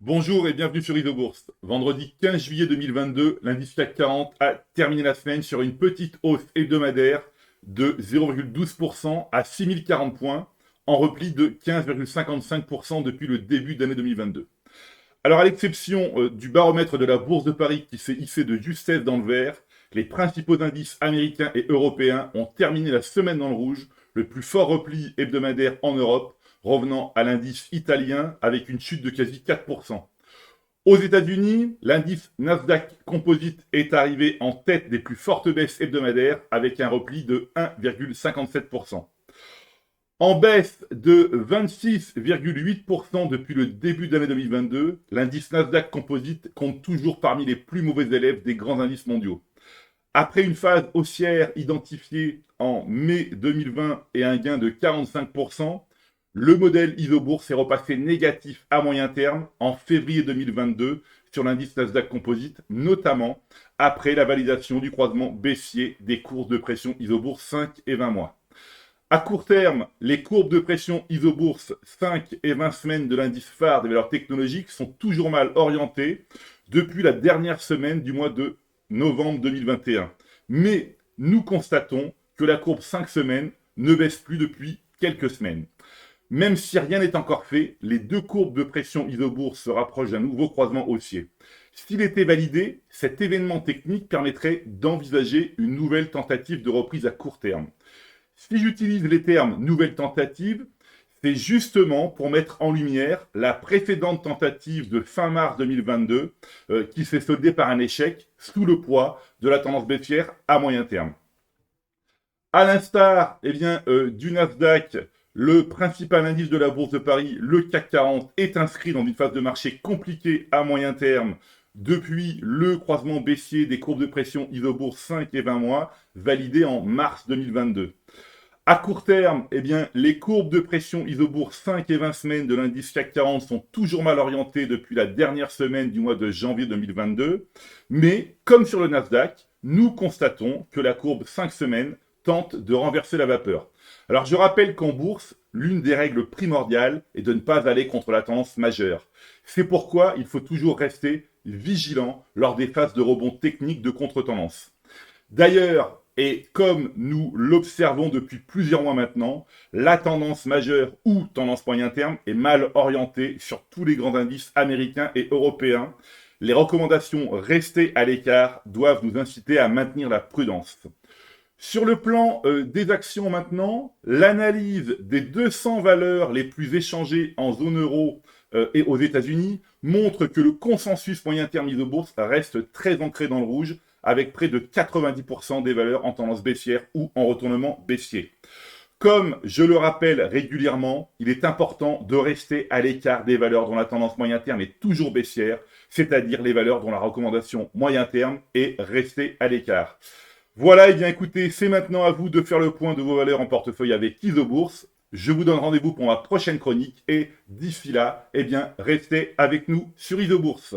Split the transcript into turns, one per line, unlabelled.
Bonjour et bienvenue sur Isobourse. Vendredi 15 juillet 2022, l'indice CAC 40 a terminé la semaine sur une petite hausse hebdomadaire de 0,12% à 6040 points, en repli de 15,55% depuis le début d'année 2022. Alors à l'exception du baromètre de la Bourse de Paris qui s'est hissé de justesse dans le vert, les principaux indices américains et européens ont terminé la semaine dans le rouge, le plus fort repli hebdomadaire en Europe, revenant à l'indice italien avec une chute de quasi 4%. Aux États-Unis, l'indice Nasdaq Composite est arrivé en tête des plus fortes baisses hebdomadaires avec un repli de 1,57%. En baisse de 26,8% depuis le début de l'année 2022, l'indice Nasdaq Composite compte toujours parmi les plus mauvais élèves des grands indices mondiaux. Après une phase haussière identifiée en mai 2020 et un gain de 45%, le modèle Isobourse est repassé négatif à moyen terme en février 2022 sur l'indice Nasdaq Composite, notamment après la validation du croisement baissier des courbes de pression Isobourse 5 et 20 mois. À court terme, les courbes de pression Isobourse 5 et 20 semaines de l'indice phare des valeurs technologiques sont toujours mal orientées depuis la dernière semaine du mois de novembre 2021. Mais nous constatons que la courbe 5 semaines ne baisse plus depuis quelques semaines. Même si rien n'est encore fait, les deux courbes de pression Isobourse se rapprochent d'un nouveau croisement haussier. S'il était validé, cet événement technique permettrait d'envisager une nouvelle tentative de reprise à court terme. Si j'utilise les termes nouvelle tentative, c'est justement pour mettre en lumière la précédente tentative de fin mars 2022 qui s'est soldée par un échec sous le poids de la tendance baissière à moyen terme. À l'instar du Nasdaq, le principal indice de la Bourse de Paris, le CAC 40, est inscrit dans une phase de marché compliquée à moyen terme depuis le croisement baissier des courbes de pression Isobourse 5 et 20 mois validé en mars 2022. À court terme, les courbes de pression Isobourse 5 et 20 semaines de l'indice CAC 40 sont toujours mal orientées depuis la dernière semaine du mois de janvier 2022. Mais, comme sur le Nasdaq, nous constatons que la courbe 5 semaines tente de renverser la vapeur. Alors je rappelle qu'en bourse, l'une des règles primordiales est de ne pas aller contre la tendance majeure. C'est pourquoi il faut toujours rester vigilant lors des phases de rebond technique de contre-tendance. D'ailleurs, et comme nous l'observons depuis plusieurs mois maintenant, la tendance majeure ou tendance moyen terme est mal orientée sur tous les grands indices américains et européens. Les recommandations restées à l'écart doivent nous inciter à maintenir la prudence. Sur le plan des actions maintenant, l'analyse des 200 valeurs les plus échangées en zone euro et aux États-Unis montre que le consensus moyen terme Isobourse reste très ancré dans le rouge, avec près de 90% des valeurs en tendance baissière ou en retournement baissier. Comme je le rappelle régulièrement, il est important de rester à l'écart des valeurs dont la tendance moyen terme est toujours baissière, c'est-à-dire les valeurs dont la recommandation moyen terme est restée à l'écart. Voilà, et bien écoutez, c'est maintenant à vous de faire le point de vos valeurs en portefeuille avec Isobourse. Je vous donne rendez-vous pour ma prochaine chronique et d'ici là, restez avec nous sur Isobourse.